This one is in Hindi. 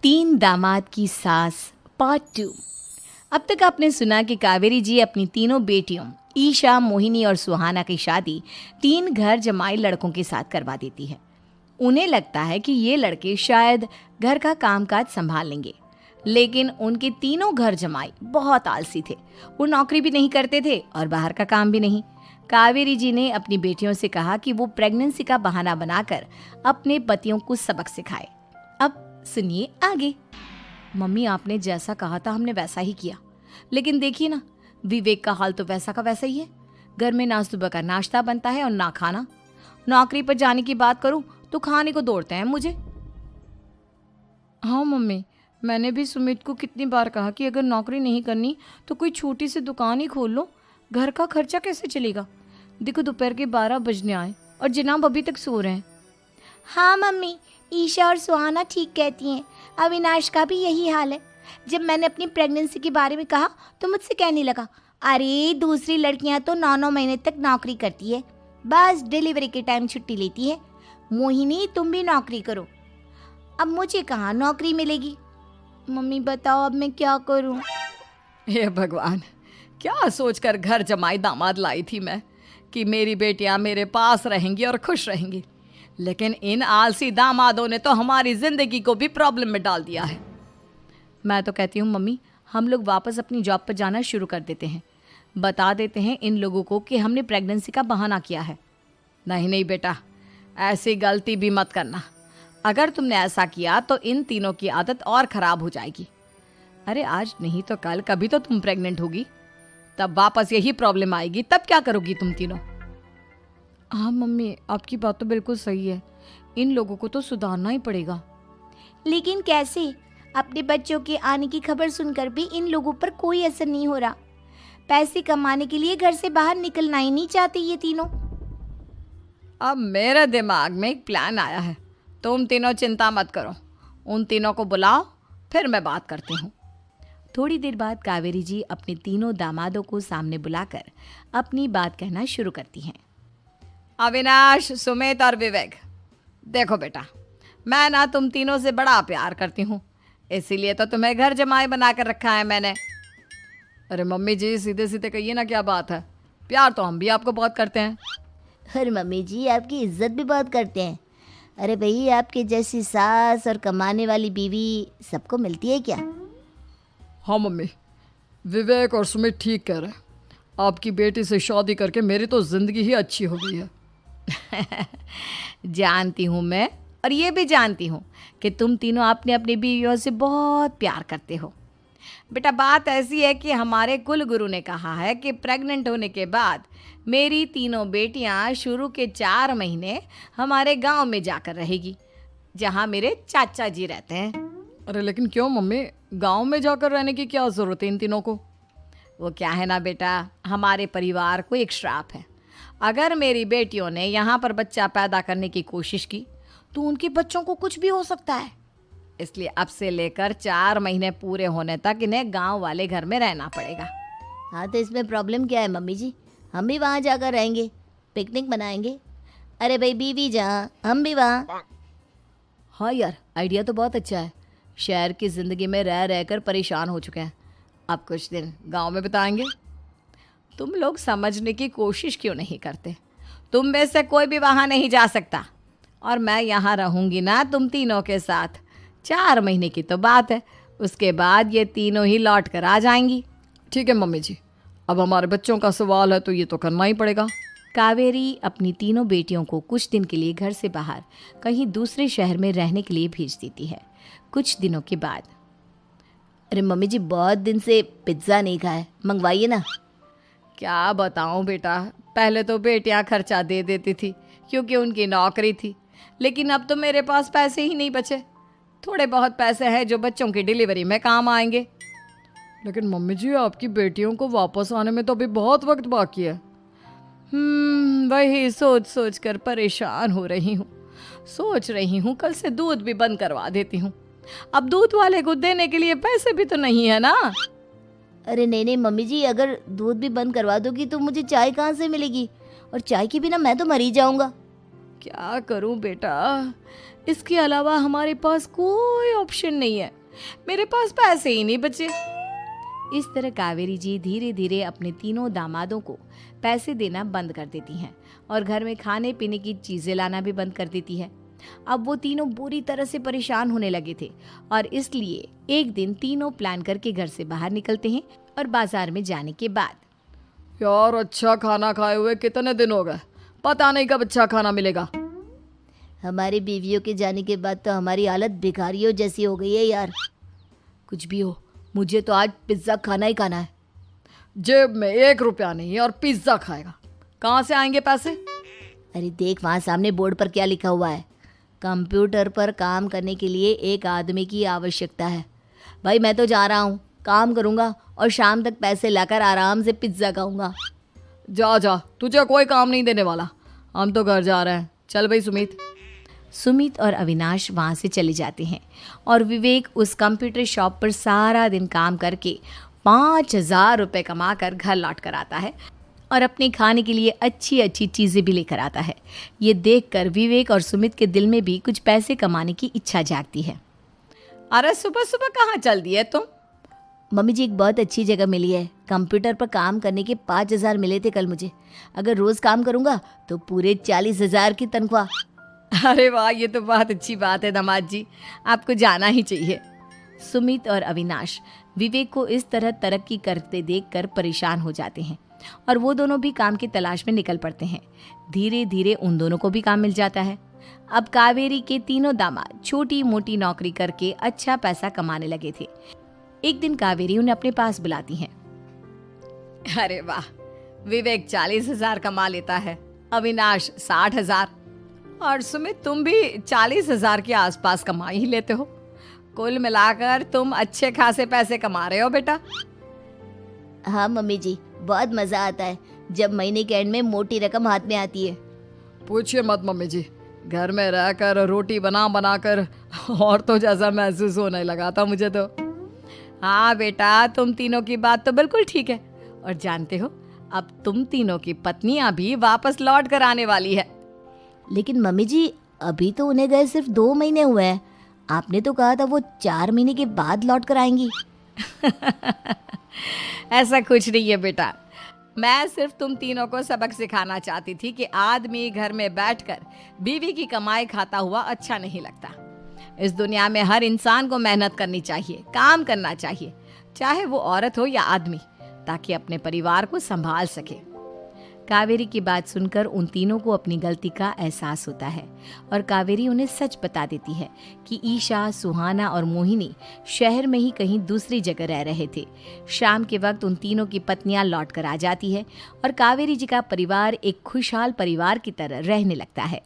तीन दामाद की सास पार्ट 2। अब तक आपने सुना कि कावेरी जी अपनी तीनों बेटियों ईशा, मोहिनी और सुहाना की शादी तीन घर जमाई लड़कों के साथ करवा देती है। उन्हें लगता है कि ये लड़के शायद घर का कामकाज संभाल लेंगे, लेकिन उनके तीनों घर जमाई बहुत आलसी थे। वो नौकरी भी नहीं करते थे और बाहर का काम भी नहीं। कावेरी जी ने अपनी बेटियों से कहा कि वो प्रेगनेंसी का बहाना बनाकर अपने पतियों को सबक सिखाए। अब सुनिए आगे। मम्मी, आपने जैसा कहा था हमने वैसा ही किया, लेकिन देखिए ना, विवेक का हाल तो वैसा का वैसा ही है। घर में ना सुबह का नाश्ता बनता है और ना खाना। नौकरी पर जाने की बात करूं तो खाने को दौड़ते हैं मुझे। हाँ मम्मी, मैंने भी सुमित को कितनी बार कहा कि अगर नौकरी नहीं करनी तो कोई छोटी सी दुकान ही खोल लो, घर का खर्चा कैसे चलेगा। देखो दोपहर के 12 बजने आए और जनाब अभी तक सो रहे हैं। हाँ मम्मी, ईशा और सुहाना ठीक कहती हैं। अविनाश का भी यही हाल है। जब मैंने अपनी प्रेगनेंसी के बारे में कहा तो मुझसे कहने लगा, अरे दूसरी लड़कियां तो 9-9 महीने तक नौकरी करती है, बस डिलीवरी के टाइम छुट्टी लेती है। मोहिनी, तुम भी नौकरी करो। अब मुझे कहाँ नौकरी मिलेगी। मम्मी बताओ अब मैं क्या करूँ। हे भगवान, क्या सोचकर घर जमाई दामाद लाई थी मैं कि मेरी बेटियां मेरे पास रहेंगी और खुश रहेंगी, लेकिन इन आलसी दामादों ने तो हमारी जिंदगी को भी प्रॉब्लम में डाल दिया है। मैं तो कहती हूँ मम्मी, हम लोग वापस अपनी जॉब पर जाना शुरू कर देते हैं। बता देते हैं इन लोगों को कि हमने प्रेगनेंसी का बहाना किया है। नहीं नहीं बेटा, ऐसी गलती भी मत करना। अगर तुमने ऐसा किया तो इन तीनों की आदत और ख़राब हो जाएगी। अरे आज नहीं तो कल कभी तो तुम प्रेग्नेंट होगी, तब वापस यही प्रॉब्लम आएगी। तब क्या करोगी तुम तीनों। हाँ मम्मी, आपकी बात तो बिल्कुल सही है। इन लोगों को तो सुधारना ही पड़ेगा। लेकिन कैसे? अपने बच्चों के आने की खबर सुनकर भी इन लोगों पर कोई असर नहीं हो रहा। पैसे कमाने के लिए घर से बाहर निकलना ही नहीं चाहते ये तीनों। अब मेरे दिमाग में एक प्लान आया है। तुम तीनों चिंता मत करो, उन तीनों को बुलाओ, फिर मैं बात करती हूँ। थोड़ी देर बाद कावेरी जी अपने तीनों दामादों को सामने बुलाकर अपनी बात कहना शुरू करती हैं। अविनाश, सुमित और विवेक, देखो बेटा, मैं ना तुम तीनों से बड़ा प्यार करती हूँ, इसीलिए तो तुम्हें घर जमाई बना कर रखा है मैंने। अरे मम्मी जी, सीधे सीधे कहिए ना, क्या बात है। प्यार तो हम भी आपको बहुत करते हैं। अरे मम्मी जी, आपकी इज्जत भी बहुत करते हैं। अरे भाई, आपके जैसी सास और कमाने वाली बीवी सबको मिलती है क्या? हाँ मम्मी, विवेक और सुमित ठीक कह रहे हैं। आपकी बेटी से शादी करके मेरी तो ज़िंदगी ही अच्छी हो गई है। जानती हूँ मैं, और ये भी जानती हूँ कि तुम तीनों अपने अपनी बीवियों से बहुत प्यार करते हो। बेटा, बात ऐसी है कि हमारे कुल गुरु ने कहा है कि प्रेग्नेंट होने के बाद मेरी तीनों बेटियाँ शुरू के 4 महीने हमारे गांव में जाकर रहेगी, जहाँ मेरे चाचा जी रहते हैं। अरे लेकिन क्यों मम्मी, गांव में जाकर रहने की क्या ज़रूरत है इन तीनों को। वो क्या है ना बेटा, हमारे परिवार को एक श्राप है। अगर मेरी बेटियों ने यहाँ पर बच्चा पैदा करने की कोशिश की तो उनके बच्चों को कुछ भी हो सकता है। इसलिए अब से लेकर 4 महीने पूरे होने तक इन्हें गांव वाले घर में रहना पड़ेगा। हाँ तो इसमें प्रॉब्लम क्या है मम्मी जी? हम भी वहाँ जाकर रहेंगे, पिकनिक मनाएंगे। अरे भाई, बीवी जहाँ हम भी वहाँ। हाँ यार, आइडिया तो बहुत अच्छा है। शहर की ज़िंदगी में रह रहकर परेशान हो चुके हैं, अब कुछ दिन गांव में बिताएंगे। तुम लोग समझने की कोशिश क्यों नहीं करते। तुम में से कोई भी वहाँ नहीं जा सकता, और मैं यहाँ रहूँगी ना तुम तीनों के साथ। 4 महीने की तो बात है, उसके बाद ये तीनों ही लौट कर आ जाएंगी। ठीक है मम्मी जी, अब हमारे बच्चों का सवाल है तो ये तो करना ही पड़ेगा। कावेरी अपनी तीनों बेटियों को कुछ दिन के लिए घर से बाहर कहीं दूसरे शहर में रहने के लिए भेज देती है। कुछ दिनों के बाद, अरे मम्मी जी, बहुत दिन से पिज्ज़ा नहीं खाया, मंगवाइए ना। क्या बताऊं बेटा, पहले तो बेटियां खर्चा दे देती थी क्योंकि उनकी नौकरी थी, लेकिन अब तो मेरे पास पैसे ही नहीं बचे। थोड़े बहुत पैसे हैं जो बच्चों की डिलीवरी में काम आएंगे। लेकिन मम्मी जी, आपकी बेटियों को वापस आने में तो अभी बहुत वक्त बाकी है। वही सोच सोच कर परेशान हो रही हूँ। सोच रही हूँ कल से दूध भी बंद करवा देती हूँ। अब दूध वाले को देने के लिए पैसे भी तो नहीं है ना। अरे नहीं नहीं मम्मी जी, अगर दूध भी बंद करवा दोगी तो मुझे चाय कहाँ से मिलेगी? और चाय के बिना मैं तो मर ही जाऊंगा। क्या करूं बेटा, इसके अलावा हमारे पास कोई ऑप्शन नहीं है, मेरे पास पैसे ही नहीं बचे। इस तरह कावेरी जी धीरे धीरे अपने तीनों दामादों को पैसे देना बंद कर देती हैं और घर में खाने पीने की चीज़ें लाना भी बंद कर देती है। अब वो तीनों बुरी तरह से परेशान होने लगे थे और इसलिए एक दिन तीनों प्लान करके घर से बाहर निकलते हैं और बाजार में जाने के बाद यार अच्छा खाना खाए हुए कितने दिन हो गए, पता नहीं कब अच्छा खाना मिलेगा। हमारी बीवियों के जाने के बाद तो हमारी हालत भिखारियों जैसी हो गई है यार। कुछ भी हो, मुझे तो आज पिज्ज़ा खाना ही खाना है। जेब में 1 रुपया नहीं और पिज्ज़ा खाएगा, कहाँ से आएंगे पैसे? अरे देख वहाँ सामने बोर्ड पर क्या लिखा हुआ है, कंप्यूटर पर काम करने के लिए एक आदमी की आवश्यकता है। भाई मैं तो जा रहा हूँ, काम करूँगा और शाम तक पैसे लाकर आराम से पिज्ज़ा खाऊंगा। जा जा, तुझे कोई काम नहीं देने वाला, हम तो घर जा रहे हैं। चल भाई सुमित। सुमित और अविनाश वहाँ से चले जाते हैं और विवेक उस कंप्यूटर शॉप पर सारा दिन काम करके 5,000 रुपये कमा कर घर लौट कर आता है और अपने खाने के लिए अच्छी अच्छी चीज़ें भी लेकर आता है। ये देखकर विवेक और सुमित के दिल में भी कुछ पैसे कमाने की इच्छा जागती है। अरे सुबह सुबह कहाँ चल दिए तुम? मम्मी जी एक बहुत अच्छी जगह मिली है, कंप्यूटर पर काम करने के 5,000 मिले थे कल मुझे। अगर रोज़ काम करूँगा तो पूरे 40,000 की तनख्वाह। अरे वाह, ये तो बहुत अच्छी बात है दामाद जी, आपको जाना ही चाहिए। सुमित और अविनाश विवेक को इस तरह तरक्की करते देखकर परेशान हो जाते हैं और वो दोनों भी काम की तलाश में निकल पड़ते हैं। धीरे धीरे उन दोनों को भी काम मिल जाता है। अब कावेरी के तीनों दामाद छोटी मोटी नौकरी करके अच्छा पैसा कमाने लगे थे। एक दिन कावेरी उन्हें अपने पास बुलाती हैं। अरे वाह, विवेक 40,000 कमा लेता है, अविनाश 60,000 और सुमित तुम भी 40,000 के आसपास कमा ही लेते हो। कुल मिलाकर तुम अच्छे खासे पैसे कमा रहे हो बेटा। हाँ मम्मी जी, बहुत मज़ा आता है जब महीने के एंड में मोटी रकम हाथ में आती है। पूछिए मत मम्मी जी, घर में रहकर रोटी बना बना कर और तो जैसा महसूस होने लगा था मुझे तो। हाँ बेटा, तुम तीनों की बात तो बिल्कुल ठीक है और जानते हो अब तुम तीनों की पत्नियां भी वापस लौट कर आने वाली है। लेकिन मम्मी जी अभी तो उन्हें गए सिर्फ 2 महीने हुए हैं, आपने तो कहा था वो 4 महीने के बाद लौट कर आएंगी। ऐसा कुछ नहीं है बेटा, मैं सिर्फ तुम तीनों को सबक सिखाना चाहती थी कि आदमी घर में बैठकर बीवी की कमाई खाता हुआ अच्छा नहीं लगता। इस दुनिया में हर इंसान को मेहनत करनी चाहिए, काम करना चाहिए, चाहे वो औरत हो या आदमी, ताकि अपने परिवार को संभाल सके। कावेरी की बात सुनकर उन तीनों को अपनी गलती का एहसास होता है और कावेरी उन्हें सच बता देती है कि ईशा, सुहाना और मोहिनी शहर में ही कहीं दूसरी जगह रह रहे थे। शाम के वक्त उन तीनों की पत्नियां लौट कर आ जाती है और कावेरी जी का परिवार एक खुशहाल परिवार की तरह रहने लगता है।